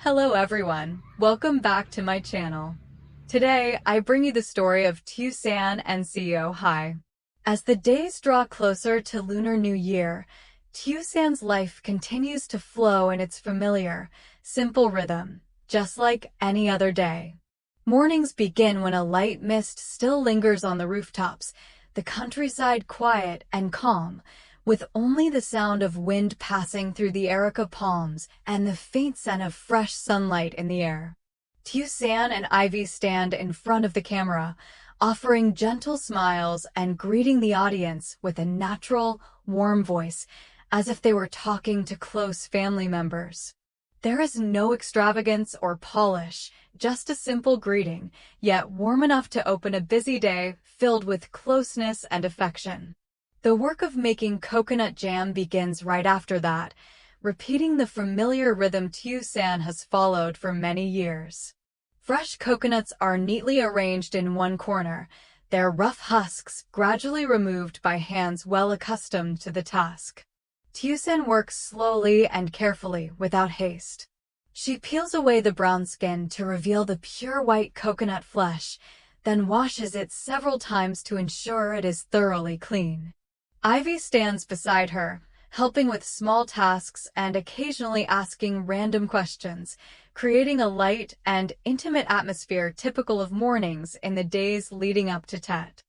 Hello everyone, welcome back to my channel. Today, I bring you the story of San and Ly Hoai. As the days draw closer to Lunar New Year, San's life continues to flow in its familiar, simple rhythm, just like any other day. Mornings begin when a light mist still lingers on the rooftops, the countryside quiet and calm, with only the sound of wind passing through the areca palms and the faint scent of fresh sunlight in the air. San and Ivy stand in front of the camera, offering gentle smiles and greeting the audience with a natural, warm voice, as if they were talking to close family members. There is no extravagance or polish, just a simple greeting, yet warm enough to open a busy day filled with closeness and affection. The work of making coconut jam begins right after that, repeating the familiar rhythm San has followed for many years. Fresh coconuts are neatly arranged in one corner, their rough husks gradually removed by hands well accustomed to the task. San works slowly and carefully, without haste. She peels away the brown skin to reveal the pure white coconut flesh, then washes it several times to ensure it is thoroughly clean. Ivy stands beside her, helping with small tasks and occasionally asking random questions, creating a light and intimate atmosphere typical of mornings in the days leading up to Tet.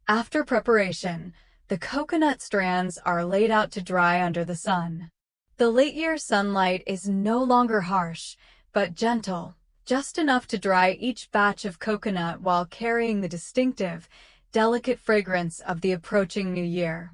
After preparation, the coconut strands are laid out to dry under the sun. The late-year sunlight is no longer harsh, but gentle, just enough to dry each batch of coconut while carrying the distinctive, delicate fragrance of the approaching new year.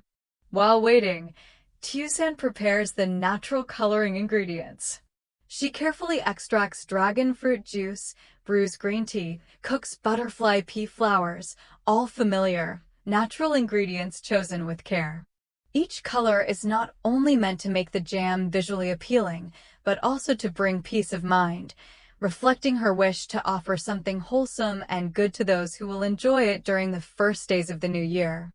While waiting, San prepares the natural coloring ingredients. She carefully extracts dragon fruit juice, brews green tea, cooks butterfly pea flowers, all familiar, natural ingredients chosen with care. Each color is not only meant to make the jam visually appealing, but also to bring peace of mind, reflecting her wish to offer something wholesome and good to those who will enjoy it during the first days of the new year.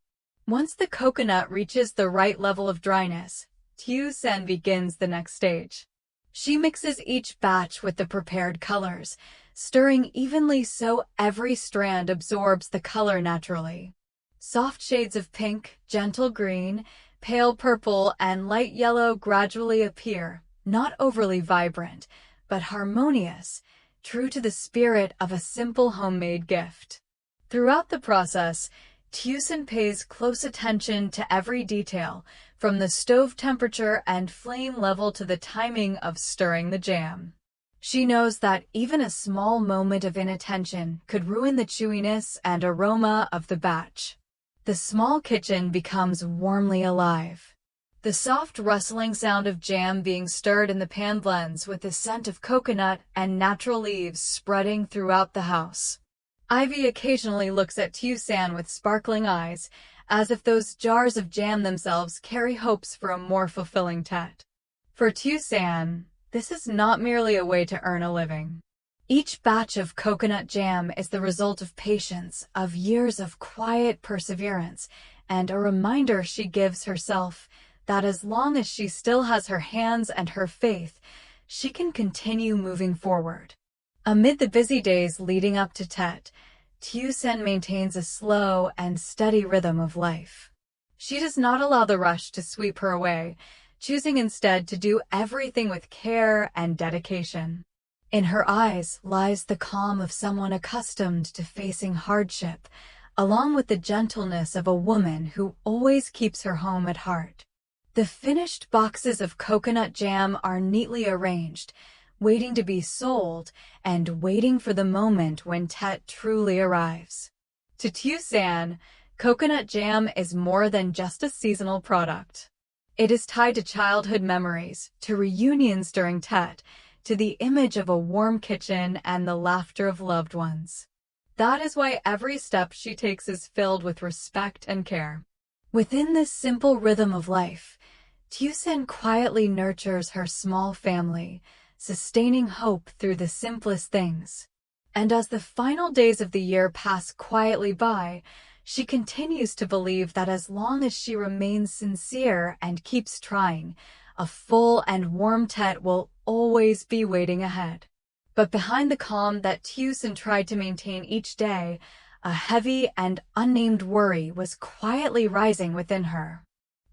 Once the coconut reaches the right level of dryness, San begins the next stage. She mixes each batch with the prepared colors, stirring evenly so every strand absorbs the color naturally. Soft shades of pink, gentle green, pale purple, and light yellow gradually appear, not overly vibrant, but harmonious, true to the spirit of a simple homemade gift. Throughout the process, San pays close attention to every detail, from the stove temperature and flame level to the timing of stirring the jam. She knows that even a small moment of inattention could ruin the chewiness and aroma of the batch. The small kitchen becomes warmly alive. The soft rustling sound of jam being stirred in the pan blends with the scent of coconut and natural leaves spreading throughout the house. Ivy occasionally looks at San with sparkling eyes, as if those jars of jam themselves carry hopes for a more fulfilling Tet. For San, this is not merely a way to earn a living. Each batch of coconut jam is the result of patience, of years of quiet perseverance, and a reminder she gives herself that as long as she still has her hands and her faith, she can continue moving forward. Amid the busy days leading up to Tet, San maintains a slow and steady rhythm of life. She does not allow the rush to sweep her away, choosing instead to do everything with care and dedication. In her eyes lies the calm of someone accustomed to facing hardship, along with the gentleness of a woman who always keeps her home at heart. The finished boxes of coconut jam are neatly arranged, waiting to be sold, and waiting for the moment when Tet truly arrives. To San, coconut jam is more than just a seasonal product. It is tied to childhood memories, to reunions during Tet, to the image of a warm kitchen and the laughter of loved ones. That is why every step she takes is filled with respect and care. Within this simple rhythm of life, San quietly nurtures her small family, sustaining hope through the simplest things. And as the final days of the year pass quietly by, she continues to believe that as long as she remains sincere and keeps trying, a full and warm Tet will always be waiting ahead. But behind the calm that Tiểu tried to maintain each day, a heavy and unnamed worry was quietly rising within her.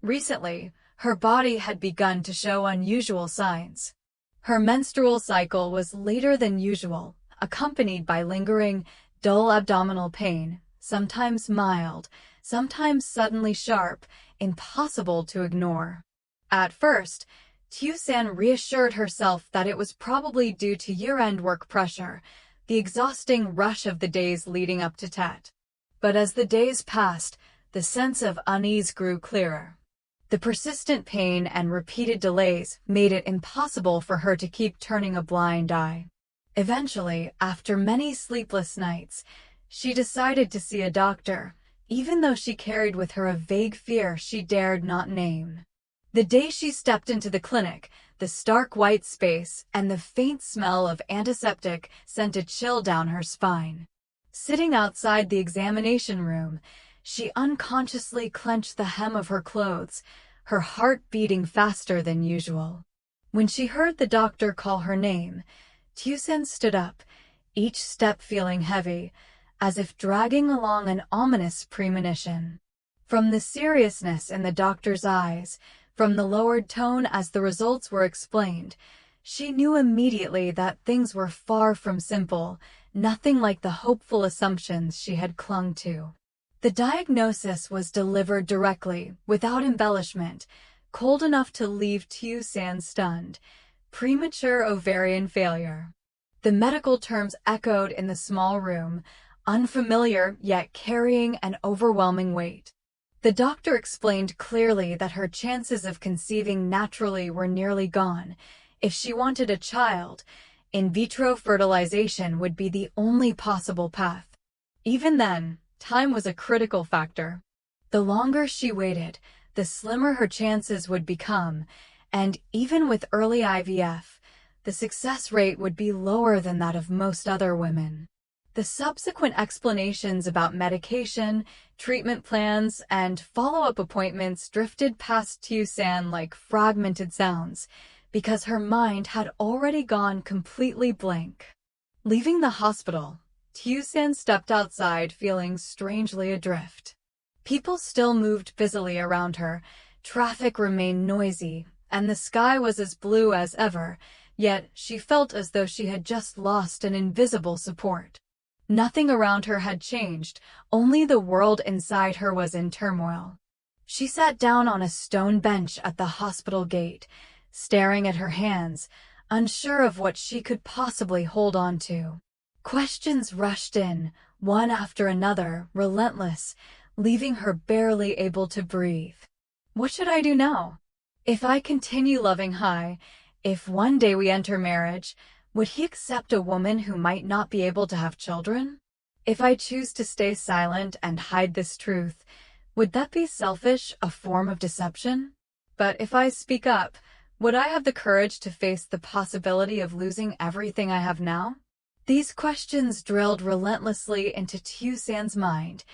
Recently, her body had begun to show unusual signs. Her menstrual cycle was later than usual, accompanied by lingering, dull abdominal pain, sometimes mild, sometimes suddenly sharp, impossible to ignore. At first, Tiểu reassured herself that it was probably due to year-end work pressure, the exhausting rush of the days leading up to Tet. But as the days passed, the sense of unease grew clearer. The persistent pain and repeated delays made it impossible for her to keep turning a blind eye. Eventually, after many sleepless nights, she decided to see a doctor, even though she carried with her a vague fear she dared not name. The day she stepped into the clinic, the stark white space and the faint smell of antiseptic sent a chill down her spine. Sitting outside the examination room, she unconsciously clenched the hem of her clothes, her heart beating faster than usual. When she heard the doctor call her name, Tiểu stood up, each step feeling heavy, as if dragging along an ominous premonition. From the seriousness in the doctor's eyes, from the lowered tone as the results were explained, she knew immediately that things were far from simple, nothing like the hopeful assumptions she had clung to. The diagnosis was delivered directly, without embellishment, cold enough to leave Tiểu stunned: premature ovarian failure. The medical terms echoed in the small room, unfamiliar yet carrying an overwhelming weight. The doctor explained clearly that her chances of conceiving naturally were nearly gone. If she wanted a child, in vitro fertilization would be the only possible path. Even then, time was a critical factor. The longer she waited, the slimmer her chances would become, and even with early IVF, the success rate would be lower than that of most other women. The subsequent explanations about medication, treatment plans, and follow-up appointments drifted past Tiểu like fragmented sounds, because her mind had already gone completely blank. Leaving the hospital, Tiểu stepped outside feeling strangely adrift. People still moved busily around her, traffic remained noisy, and the sky was as blue as ever, yet she felt as though she had just lost an invisible support. Nothing around her had changed, only the world inside her was in turmoil. She sat down on a stone bench at the hospital gate, staring at her hands, unsure of what she could possibly hold on to. Questions rushed in, one after another, relentless, leaving her barely able to breathe. What should I do now? If I continue loving Hai, if one day we enter marriage, would he accept a woman who might not be able to have children? If I choose to stay silent and hide this truth, would that be selfish, a form of deception? But if I speak up, would I have the courage to face the possibility of losing everything I have now? These questions drilled relentlessly into Tiểu mind,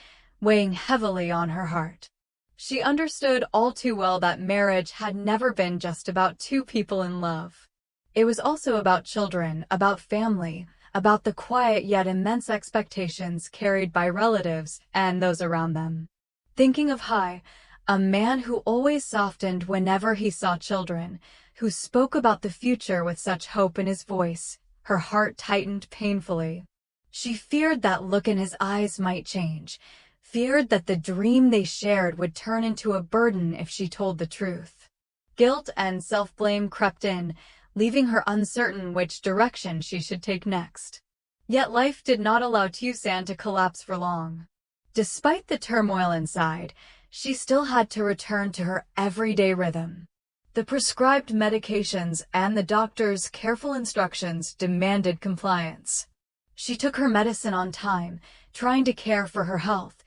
weighing heavily on her heart. She understood all too well that marriage had never been just about two people in love. It was also about children, about family, about the quiet yet immense expectations carried by relatives and those around them. Thinking of Hai, a man who always softened whenever he saw children, who spoke about the future with such hope in his voice, her heart tightened painfully. She feared that look in his eyes might change, feared that the dream they shared would turn into a burden if she told the truth. Guilt and self-blame crept in, leaving her uncertain which direction she should take next. Yet life did not allow Tiểu to collapse for long. Despite the turmoil inside, she still had to return to her everyday rhythm. The prescribed medications and the doctor's careful instructions demanded compliance. She took her medicine on time, trying to care for her health,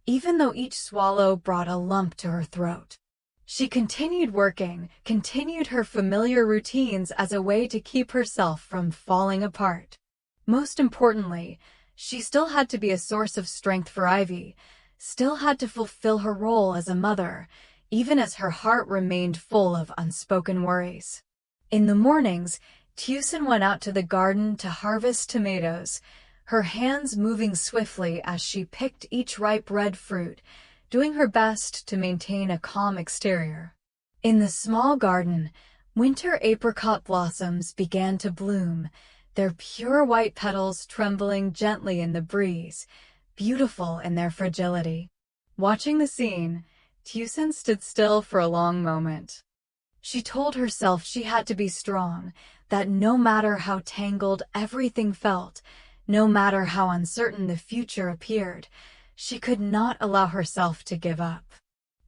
even though each swallow brought a lump to her throat. She continued working, continued her familiar routines as a way to keep herself from falling apart. Most importantly, she still had to be a source of strength for Ivy, still had to fulfill her role as a mother, even as her heart remained full of unspoken worries. In the mornings, Tiusen went out to the garden to harvest tomatoes, her hands moving swiftly as she picked each ripe red fruit, doing her best to maintain a calm exterior. In the small garden, winter apricot blossoms began to bloom, their pure white petals trembling gently in the breeze, beautiful in their fragility. Watching the scene, Tiusen stood still for a long moment. She told herself she had to be strong, that no matter how tangled everything felt, no matter how uncertain the future appeared, she could not allow herself to give up.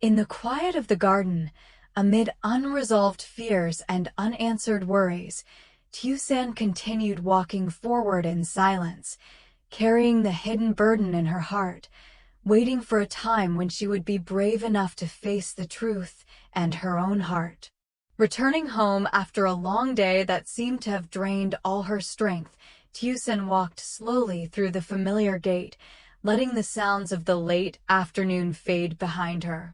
In the quiet of the garden, amid unresolved fears and unanswered worries, Tiusen continued walking forward in silence, carrying the hidden burden in her heart, waiting for a time when she would be brave enough to face the truth and her own heart. Returning home after a long day that seemed to have drained all her strength, Tiusen walked slowly through the familiar gate, letting the sounds of the late afternoon fade behind her.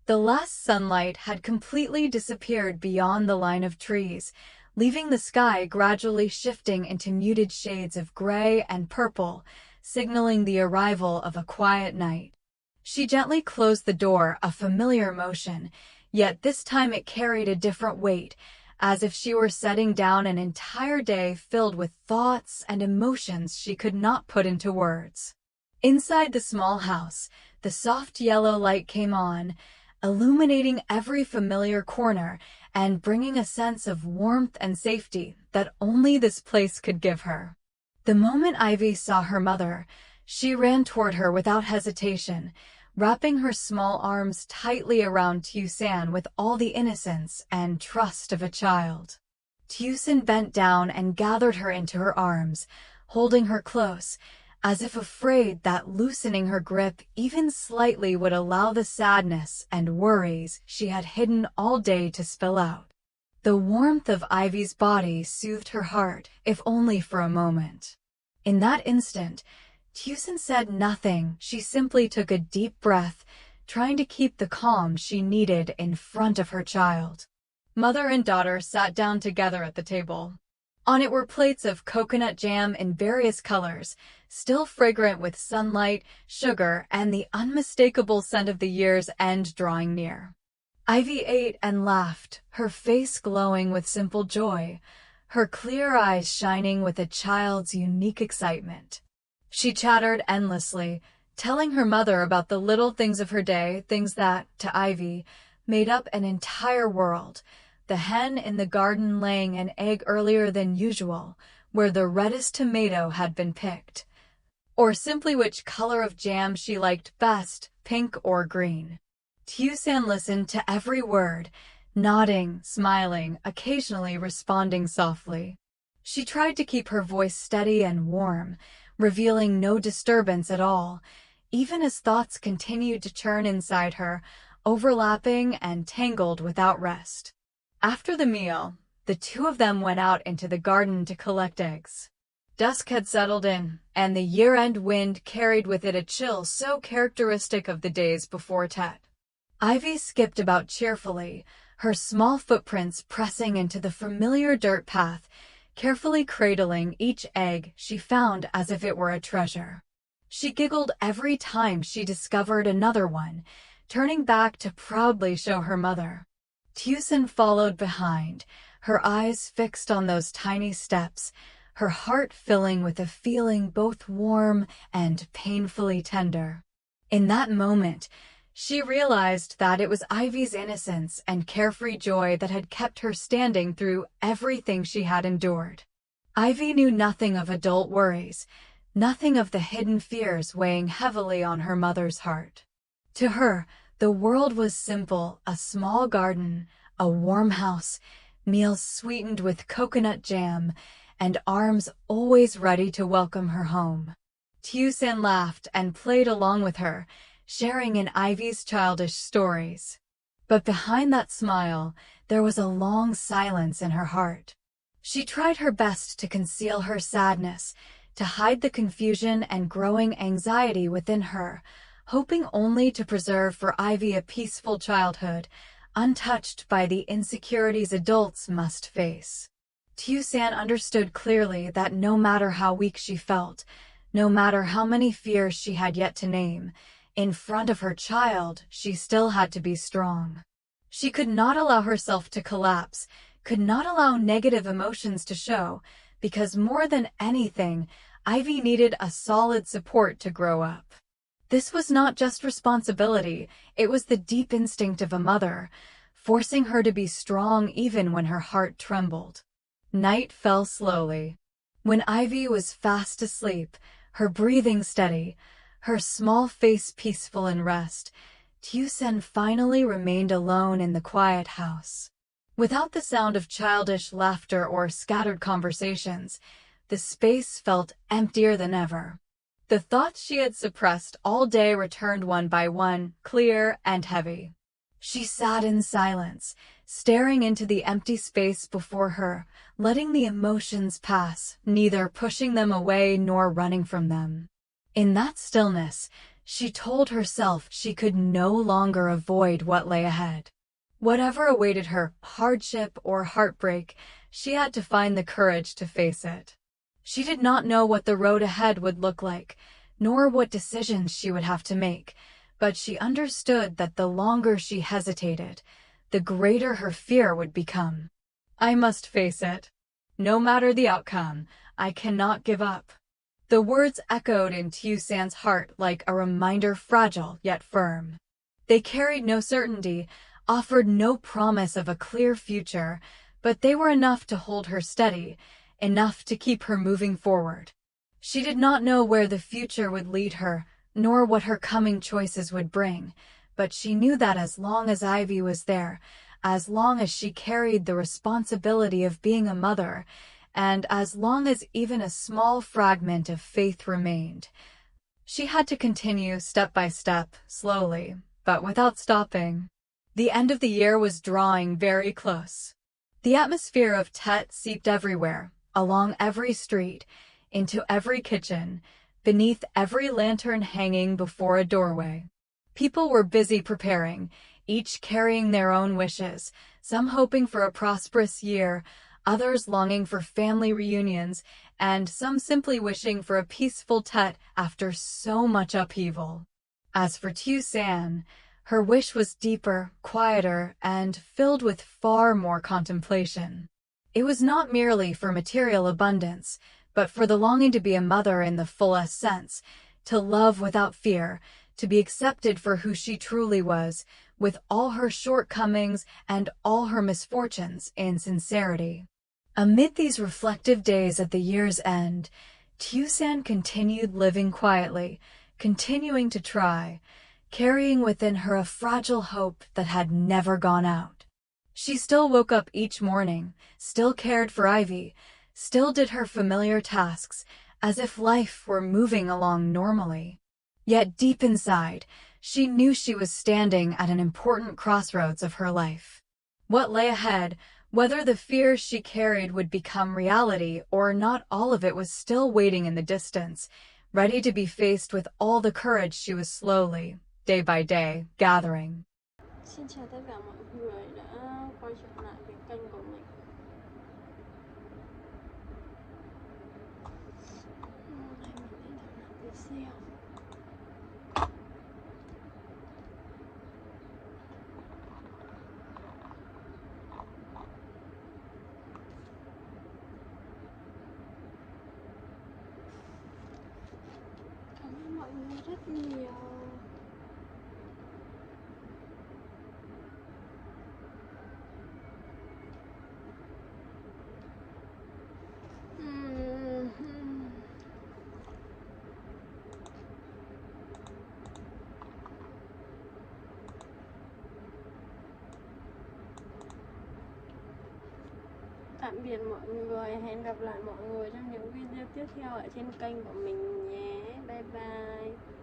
The last sunlight had completely disappeared beyond the line of trees, leaving the sky gradually shifting into muted shades of gray and purple, signaling the arrival of a quiet night. She gently closed the door, a familiar motion, yet this time it carried a different weight, as if she were setting down an entire day filled with thoughts and emotions she could not put into words. Inside the small house, the soft yellow light came on, illuminating every familiar corner and bringing a sense of warmth and safety that only this place could give her. The moment Ivy saw her mother, she ran toward her without hesitation, wrapping her small arms tightly around Tiusen with all the innocence and trust of a child. Tiusen bent down and gathered her into her arms, holding her close, as if afraid that loosening her grip even slightly would allow the sadness and worries she had hidden all day to spill out. The warmth of Ivy's body soothed her heart, if only for a moment. In that instant, Tiusen said nothing. She simply took a deep breath, trying to keep the calm she needed in front of her child. Mother and daughter sat down together at the table. On it were plates of coconut jam in various colors, still fragrant with sunlight, sugar, and the unmistakable scent of the year's end drawing near. Ivy ate and laughed, her face glowing with simple joy, her clear eyes shining with a child's unique excitement. She chattered endlessly, telling her mother about the little things of her day, things that, to Ivy, made up an entire world. The hen in the garden laying an egg earlier than usual, where the reddest tomato had been picked. Or simply which color of jam she liked best, pink or green. Tiusen listened to every word, nodding, smiling, occasionally responding softly. She tried to keep her voice steady and warm, revealing no disturbance at all, even as thoughts continued to churn inside her, overlapping and tangled without rest. After the meal, the two of them went out into the garden to collect eggs. Dusk had settled in, and the year-end wind carried with it a chill so characteristic of the days before Tet. Ivy skipped about cheerfully, her small footprints pressing into the familiar dirt path, carefully cradling each egg she found as if it were a treasure. She giggled every time she discovered another one, turning back to proudly show her mother. Tiusen followed behind, her eyes fixed on those tiny steps, her heart filling with a feeling both warm and painfully tender. In that moment, she realized that it was Ivy's innocence and carefree joy that had kept her standing through everything she had endured. Ivy knew nothing of adult worries, nothing of the hidden fears weighing heavily on her mother's heart. To her, the world was simple, a small garden, a warm house, meals sweetened with coconut jam, and arms always ready to welcome her home. Tiusen laughed and played along with her, sharing in Ivy's childish stories. But behind that smile, there was a long silence in her heart. She tried her best to conceal her sadness, to hide the confusion and growing anxiety within her, hoping only to preserve for Ivy a peaceful childhood, untouched by the insecurities adults must face. San understood clearly that no matter how weak she felt, no matter how many fears she had yet to name, in front of her child, she still had to be strong. She could not allow herself to collapse, could not allow negative emotions to show, because more than anything, Ivy needed a solid support to grow up. This was not just responsibility, it was the deep instinct of a mother, forcing her to be strong even when her heart trembled. Night fell slowly. When Ivy was fast asleep, her breathing steady, her small face peaceful in rest, San finally remained alone in the quiet house. Without the sound of childish laughter or scattered conversations, the space felt emptier than ever. The thoughts she had suppressed all day returned one by one, clear and heavy. She sat in silence, staring into the empty space before her, letting the emotions pass, neither pushing them away nor running from them. In that stillness, she told herself she could no longer avoid what lay ahead. Whatever awaited her, hardship or heartbreak, she had to find the courage to face it. She did not know what the road ahead would look like, nor what decisions she would have to make, but she understood that the longer she hesitated, the greater her fear would become. I must face it. No matter the outcome, I cannot give up. The words echoed in San's heart like a reminder, fragile yet firm. They carried no certainty, offered no promise of a clear future, but they were enough to hold her steady, enough to keep her moving forward. She did not know where the future would lead her, nor what her coming choices would bring, but she knew that as long as Ivy was there, as long as she carried the responsibility of being a mother, and as long as even a small fragment of faith remained, she had to continue step by step, slowly, but without stopping. The end of the year was drawing very close. The atmosphere of Tet seeped everywhere, along every street, into every kitchen, beneath every lantern hanging before a doorway. People were busy preparing, each carrying their own wishes, some hoping for a prosperous year, others longing for family reunions, and some simply wishing for a peaceful Tet after so much upheaval. As for San, her wish was deeper, quieter, and filled with far more contemplation. It was not merely for material abundance, but for the longing to be a mother in the fullest sense, to love without fear, to be accepted for who she truly was, with all her shortcomings and all her misfortunes in sincerity. Amid these reflective days at the year's end, San continued living quietly, continuing to try, carrying within her a fragile hope that had never gone out. She still woke up each morning, still cared for Ivy, still did her familiar tasks, as if life were moving along normally. Yet deep inside, she knew she was standing at an important crossroads of her life. What lay ahead, whether the fears she carried would become reality or not, all of it was still waiting in the distance, ready to be faced with all the courage she was slowly, day by day, gathering. Xin chào tất cả mọi người đã quay trở lại với kênh của mình. Hôm nay mình sẽ làm video. Cảm ơn mọi người rất nhiều. Tạm biệt mọi người, hẹn gặp lại mọi người trong những video tiếp theo ở trên kênh của mình nhé. Bye bye.